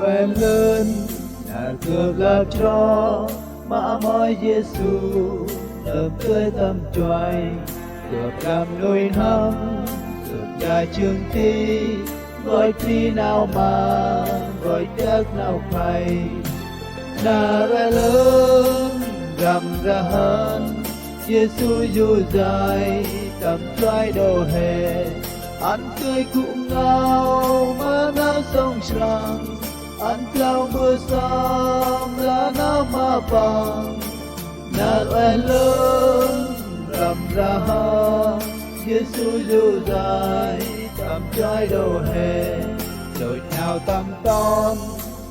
em lớn là cược là cho mà mỏi Giêsu lớp tươi tâm choài cược làm nuôi năm cược nhà trường thi gọi thi nào mà gọi tiếc nào phải là ra lớn rằm ra hơn Giêsu dù dài tầm choai đồ hè anh tươi cũng ngao mà nó sông sàng anh lao mưa xăm lá nó mà bằng nát oai lớn rằm ra hơn Giêsu dù dài tầm choai đồ hè rồi nào tầm con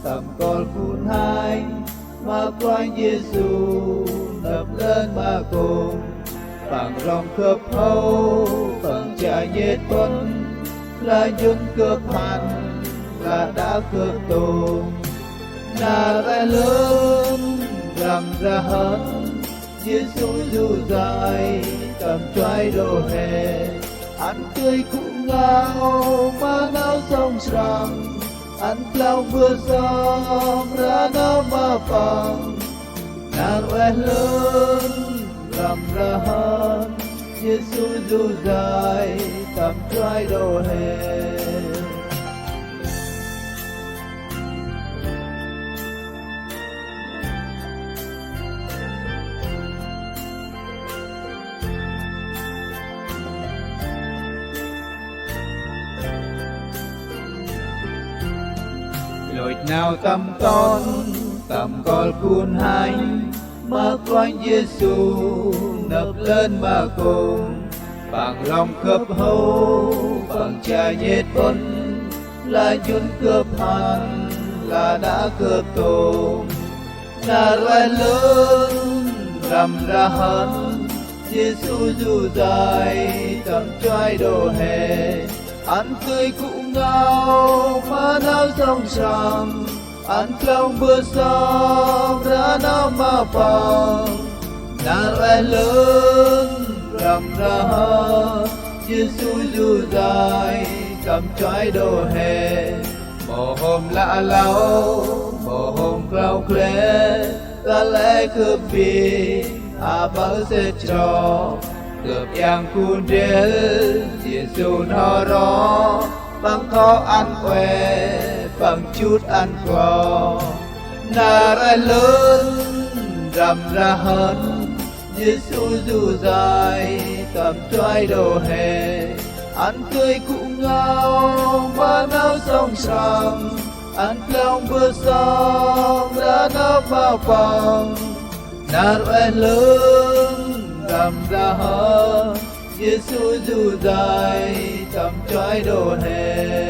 tầm con phun hai mà quanh Giêsu lập lên mà cùng bằng lòng cướp hâu bằng trả nhiệt quân là những cướp hành là đã cướp tù là ra lớn rằm ra hết Giêsu dù dài tầm choai đồ hè anh tươi cũng ngao mà áo sông sàng anh lao mưa giông ra nó mà bằng nàng oai lớn rằm ra hơn Giêsu dù dài tầm choai đồ hè lội nào tầm con cuốn hành mà quanh Giêsu nập lên mà cùng bằng lòng cướp hâu bằng trả nhiệt quân là nhún cướp hành là đã cướp tù là loài lớn rằm ra hơn Giêsu dù dài tầm choai đồ hè anh tươi cũng ngao mà áo sông sàng anh lòng mưa giông ra nó mà bằng nàng oai lớn rằm ra hơn Giêsu dù dài tầm choai đồ hè mồ hôm lạ lau mồ hôm clau khẽ ta lẽ cướp vì bao sẽ cho cướp yang cuốn đến Giêsu nó rõ bằng khó ăn que bằng chút ăn quò là ra lớn rằm ra hơn Giêsu dù dài tầm choai đồ hè anh tươi cũng ngao mà áo sông sàng anh lòng mưa giông ra nó mà bằng là oai lớn rằm ra hơn Giêsu dù dài tầm choai đồ hè